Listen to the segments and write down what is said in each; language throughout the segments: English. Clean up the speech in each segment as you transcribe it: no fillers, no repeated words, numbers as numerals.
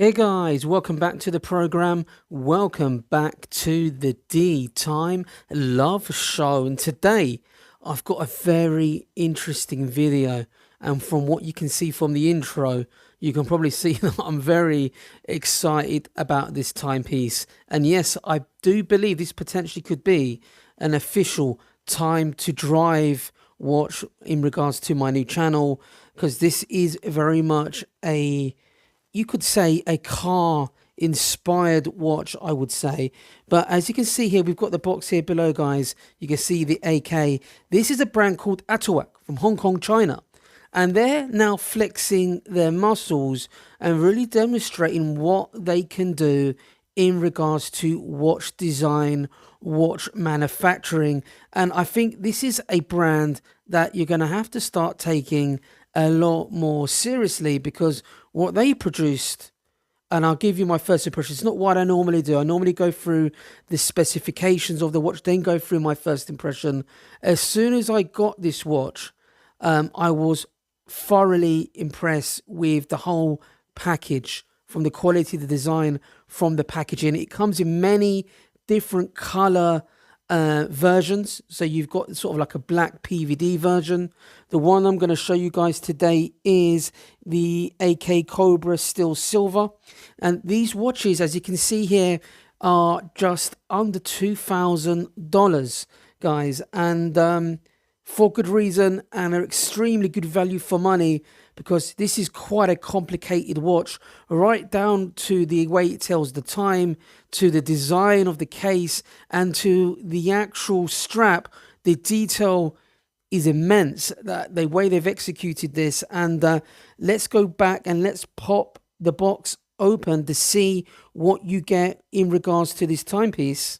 Hey guys, welcome back to the program. Welcome back to the DeeTimeLove show. And today I've got a very interesting video. And from what you can see from the intro, you can probably see that I'm very excited about this timepiece. And yes, I do believe this potentially could be an official time to drive watch in regards to my new channel, because this is very much you could say a car inspired watch, I would say. But as you can see here, we've got the box here below, guys. You can see the AK. This is a brand called Atowak from Hong Kong, China. And they're now flexing their muscles and really demonstrating what they can do in regards to watch design, watch manufacturing. And I think this is a brand that you're going to have to start taking a lot more seriously, because what they produced, and I'll give you my first impression, it's not what I normally do. I normally go through the specifications of the watch, then go through my first impression. As soon as I got this watch, I was thoroughly impressed with the whole package, from the quality, the design, from the packaging. It comes in many different color versions. So you've got sort of like a black PVD version. The one I'm going to show you guys today is the AK Cobra Still Silver. And these watches, as you can see here, are just under $2,000, guys. And for good reason, and are extremely good value for money, because this is quite a complicated watch, right down to the way it tells the time, to the design of the case, and to the actual strap. The detail is immense, that the way they've executed this. And let's go back and let's pop the box open to see what you get in regards to this timepiece.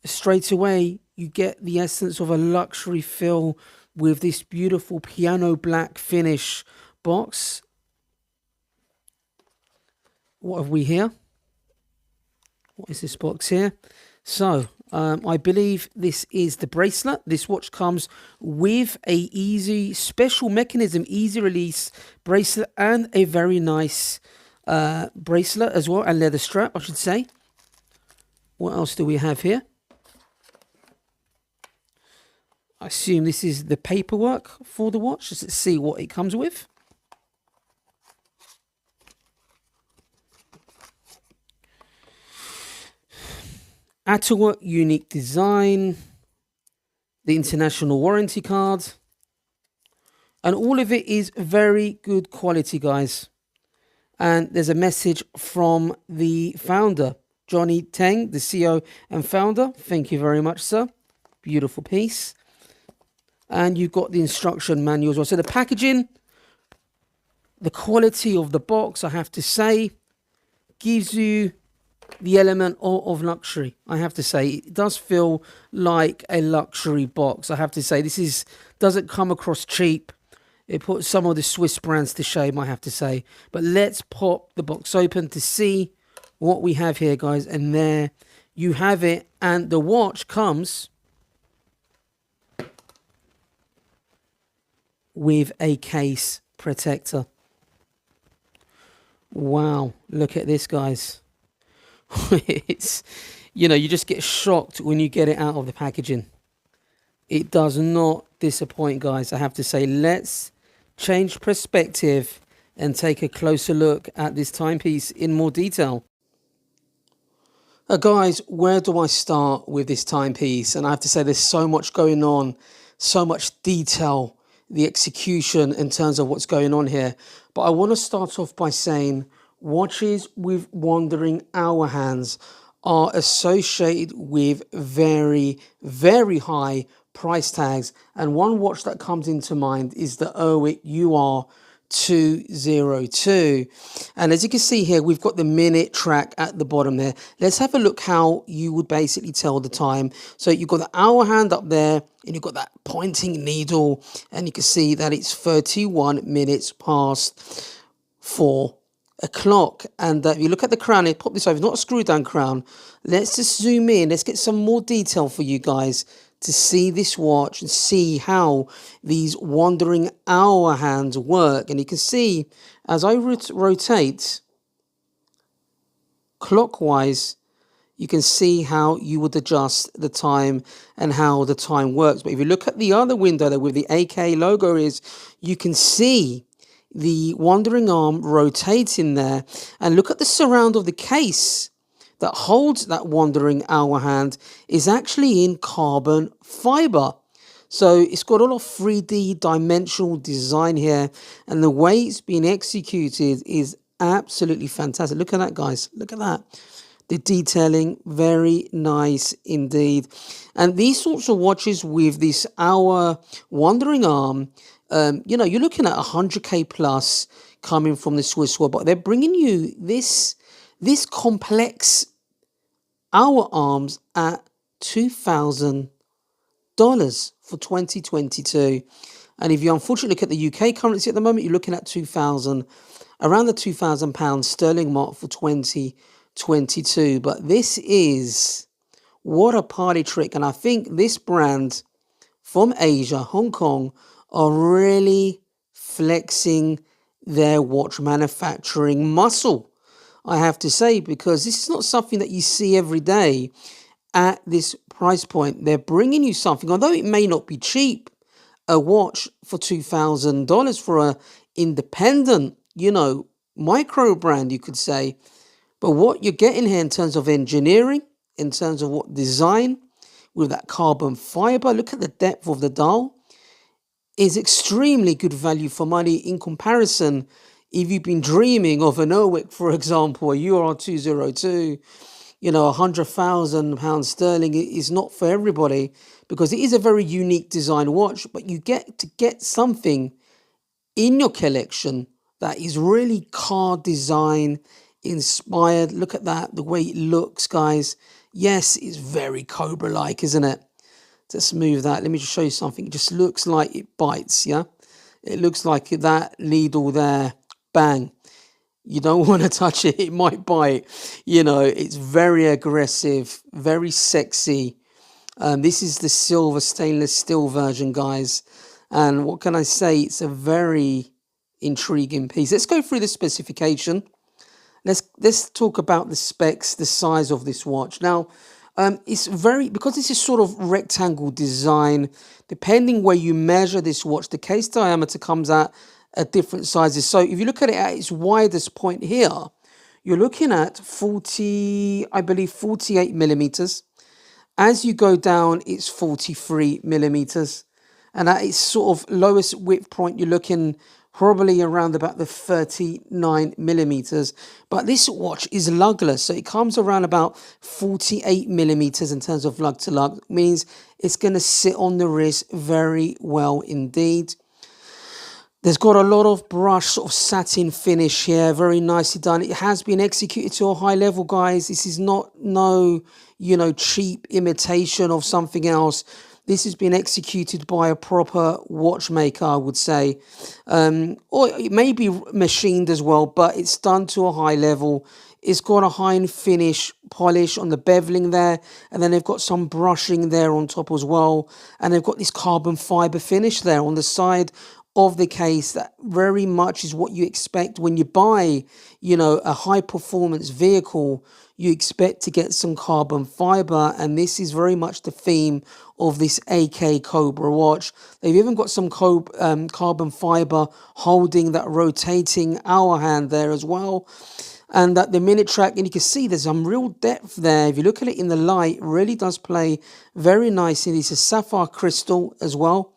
Straight away, you get the essence of a luxury feel with this beautiful piano black finish box. What have we here? What is this box here? So, I believe this is the bracelet. This watch comes with a easy special mechanism, easy release bracelet, and a very nice bracelet as well, a leather strap, I should say. What else do we have here? I assume this is the paperwork for the watch. Let's see what it comes with. Atowak unique design, the international warranty card, and all of it is very good quality, guys. And there's a message from the founder, Johnny Teng, the CEO and founder. Thank you very much, sir. Beautiful piece. And you've got the instruction manual as well. So the packaging, the quality of the box, I have to say, gives you the element of luxury. I have to say, it does feel like a luxury box. I have to say, doesn't come across cheap. It puts some of the Swiss brands to shame, I have to say. But let's pop the box open to see what we have here, guys. And there you have it. And the watch comes with a case protector. Wow, look at this, guys. It's, you just get shocked when you get it out of the packaging. It does not disappoint, guys, I have to say. Let's change perspective and take a closer look at this timepiece in more detail. Guys, where do I start with this timepiece? And I have to say, there's so much going on, so much detail, the execution in terms of what's going on here. But I want to start off by saying watches with wandering hour hands are associated with very, very high price tags. And one watch that comes into mind is the Urwick UR202. And as you can see here, we've got the minute track at the bottom there. Let's have a look how you would basically tell the time. So you've got the hour hand up there, and you've got that pointing needle, and you can see that it's 31 minutes past 4 a clock. And if you look at the crown, it pop this over, it's not a screw down crown. Let's just zoom in. Let's get some more detail for you guys to see this watch and see how these wandering hour hands work. And you can see as I rotate clockwise, you can see how you would adjust the time and how the time works. But if you look at the other window there where the AK logo is, you can see the wandering arm rotating there. And look at the surround of the case that holds that wandering hour hand is actually in carbon fiber. So it's got a lot of 3D dimensional design here. And the way it's been executed is absolutely fantastic. Look at that, guys. Look at that. The detailing, very nice indeed. And these sorts of watches with this hour wandering arm, you know, you're looking at 100k plus coming from the Swiss watch, but they're bringing you this complex hour arms at $2,000 for 2022. And if you unfortunately look at the UK currency at the moment, you're looking at around the £2,000 sterling mark for 2022. But this is what a party trick. And I think this brand from Asia, Hong Kong, are really flexing their watch manufacturing muscle, I have to say, because this is not something that you see every day at this price point. They're bringing you something, although it may not be cheap, a watch for $2,000 for a independent, you know, micro brand, you could say. But what you're getting here in terms of engineering, in terms of what design, with that carbon fiber, look at the depth of the dial, is extremely good value for money in comparison. If you've been dreaming of an Erwick, for example, a UR202, you know, £100,000 sterling is not for everybody, because it is a very unique design watch, but you get something in your collection that is really car design inspired. Look at that, the way it looks, guys. Yes, it's very Cobra-like, isn't it? Let's move that. Let me just show you something. It just looks like it bites, yeah? It looks like that needle there, bang. You don't want to touch it. It might bite. You know, it's very aggressive, very sexy. This is the silver stainless steel version, guys. And what can I say? It's a very intriguing piece. Let's go through the specification. Let's talk about the specs, the size of this watch. Now, it's because this is sort of rectangle design. Depending where you measure this watch, the case diameter comes out at different sizes. So if you look at it at its widest point here, you're looking at 48 millimeters. As you go down, it's 43 millimeters. And at its sort of lowest width point, you're looking probably around about the 39 millimeters. But this watch is lugless, so it comes around about 48 millimeters in terms of lug to lug. Means it's going to sit on the wrist very well indeed. There's got a lot of brushed sort of satin finish here, very nicely done. It has been executed to a high level, guys. This is not you know, cheap imitation of something else. This has been executed by a proper watchmaker, I would say. Or it may be machined as well, but it's done to a high level. It's got a high finish polish on the beveling there. And then they've got some brushing there on top as well. And they've got this carbon fiber finish there on the side of the case. That very much is what you expect when you buy, you know, a high performance vehicle. You expect to get some carbon fiber, and this is very much the theme of this AK Cobra watch. They've even got some carbon fiber holding that rotating hour hand there as well. And that the minute track, and you can see there's some real depth there. If you look at it in the light, it really does play very nicely. It's a sapphire crystal as well,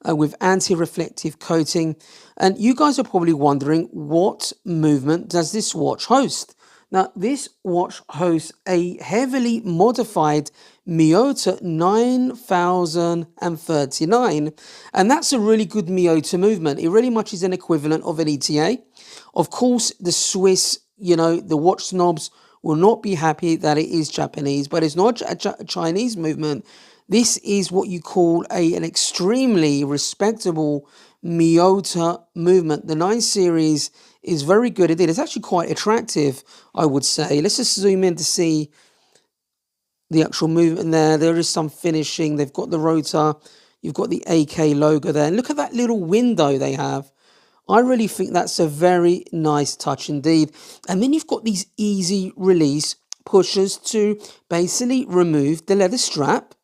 with anti-reflective coating. And you guys are probably wondering, what movement does this watch host? Now, this watch hosts a heavily modified Miyota 9039, and that's a really good Miyota movement. It really much is an equivalent of an ETA. Of course, the Swiss, you know, the watch snobs will not be happy that it is Japanese, but it's not a Chinese movement. This is what you call an extremely respectable Miyota movement. The 9 series is very good indeed. It's actually quite attractive, I would say. Let's just zoom in to see the actual movement there. There is some finishing. They've got the rotor. You've got the AK logo there. And look at that little window they have. I really think that's a very nice touch indeed. And then you've got these easy release pushers to basically remove the leather strap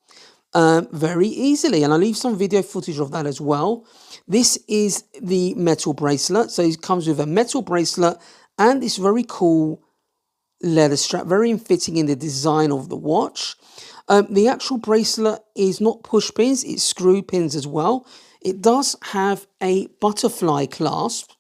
very easily. And I'll leave some video footage of that as well. This is the metal bracelet. So it comes with a metal bracelet and this very cool leather strap, very fitting in the design of the watch. The actual bracelet is not push pins, it's screw pins as well. It does have a butterfly clasp.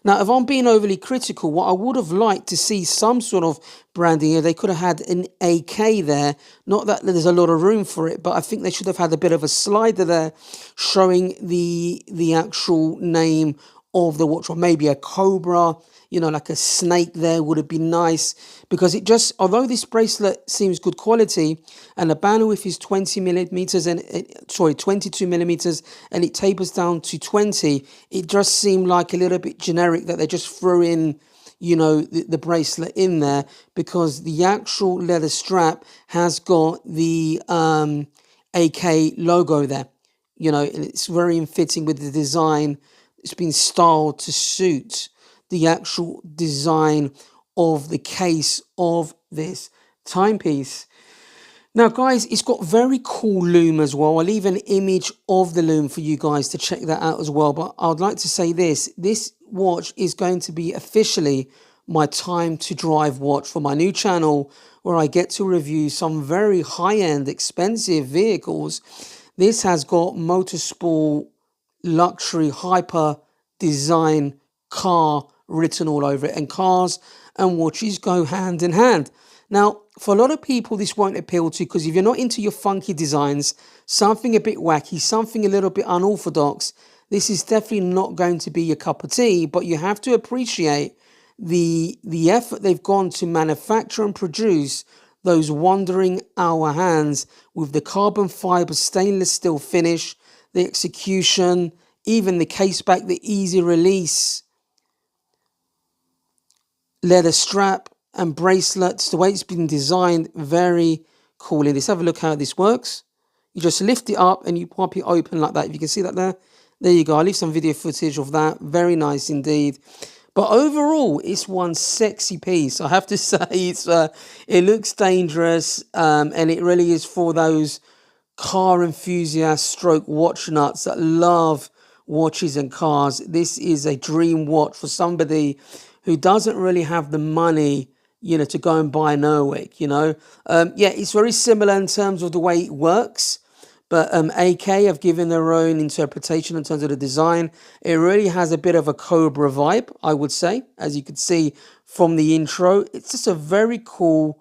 Now, if I'm being overly critical, what I would have liked to see some sort of branding here, they could have had an AK there. Not that there's a lot of room for it, but I think they should have had a bit of a slider there showing the actual name of the watch, or maybe a cobra, you know, like a snake there would have been nice, because it just, although this bracelet seems good quality and the bandwidth is 20 millimeters and 22 millimeters and it tapers down to 20, it just seemed like a little bit generic that they just threw in, you know, the bracelet in there, because the actual leather strap has got the AK logo there, you know, and it's very in fitting with the design. It's been styled to suit the actual design of the case of this timepiece. Now, guys, it's got very cool loom as well. I'll leave an image of the loom for you guys to check that out as well. But I'd like to say this watch is going to be officially my time to drive watch for my new channel, where I get to review some very high-end, expensive vehicles. This has got motorsport, luxury, hyper design car written all over it, and cars and watches go hand in hand. Now, for a lot of people, this won't appeal to, because if you're not into your funky designs, something a bit wacky, something a little bit unorthodox, this is definitely not going to be your cup of tea. But you have to appreciate the effort they've gone to manufacture and produce those wandering hour hands with the carbon fiber stainless steel finish, the execution, even the case back, the easy release leather strap and bracelets, the way it's been designed, very cool. Let's have a look how this works. You just lift it up and you pop it open like that. If you can see that there you go. I'll leave some video footage of that. Very nice indeed. But overall, it's one sexy piece. I have to say, it looks dangerous, and it really is for those car enthusiasts stroke watch nuts that love watches and cars. This is a dream watch for somebody who doesn't really have the money, you know, to go and buy an Atowak, you know. Yeah, it's very similar in terms of the way it works, but AK have given their own interpretation in terms of the design. It really has a bit of a Cobra vibe, I would say, as you could see from the intro. It's just a very cool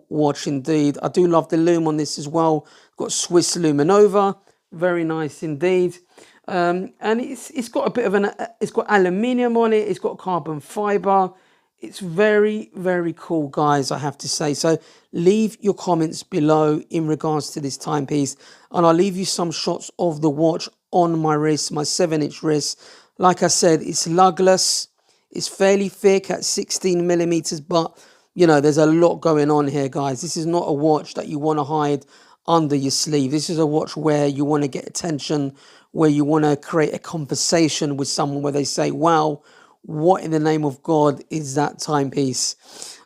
watch indeed. I do love the loom on this as well. Got Swiss Luminova, very nice indeed. And it's got a bit of it's got aluminium on it. It's got carbon fiber. It's very, very cool, guys, I have to say. So leave your comments below in regards to this timepiece, and I'll leave you some shots of the watch on my wrist, my 7-inch wrist. Like I said, it's lugless. It's fairly thick at 16 millimeters, but you know, there's a lot going on here, guys. This is not a watch that you want to hide under your sleeve. This is a watch where you want to get attention, where you want to create a conversation with someone where they say, wow, what in the name of God is that timepiece?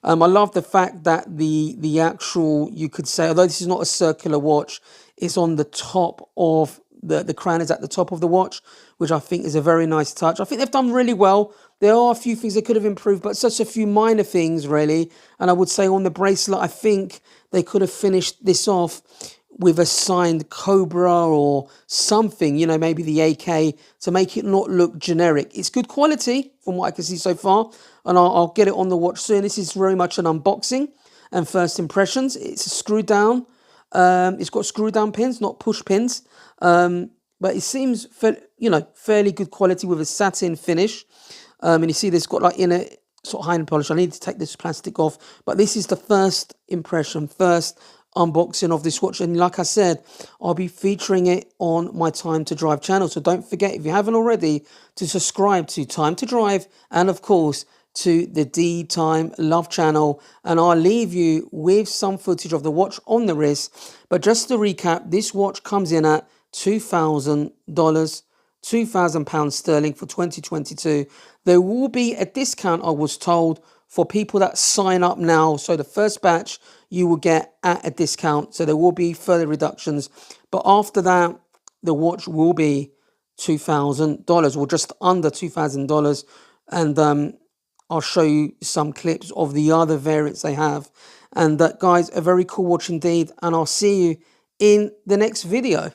I love the fact that the actual, you could say, although this is not a circular watch, it's on the top of the crown is at the top of the watch, which I think is a very nice touch. I think they've done really well. There are a few things they could have improved, but such a few minor things, really. And I would say on the bracelet, I think they could have finished this off with a signed Cobra or something, you know, maybe the AK, to make it not look generic. It's good quality from what I can see so far, and I'll get it on the watch soon. This is very much an unboxing and first impressions. It's a screw down. It's got screw down pins, not push pins. But it seems, you know, fairly good quality with a satin finish. And you see this got like inner sort of high-end polish. I need to take this plastic off, but this is the first impression, first unboxing of this watch. And like I said, I'll be featuring it on my Time to Drive channel. So don't forget, if you haven't already, to subscribe to Time to Drive and of course to the DeeTimeLove channel. And I'll leave you with some footage of the watch on the wrist. But just to recap, this watch comes in at $2,000, £2,000 sterling for 2022. There will be a discount, I was told, for people that sign up now. So the first batch you will get at a discount. So there will be further reductions. But after that, the watch will be $2,000 or just under $2,000. And I'll show you some clips of the other variants they have. And that, guys, a very cool watch indeed. And I'll see you in the next video.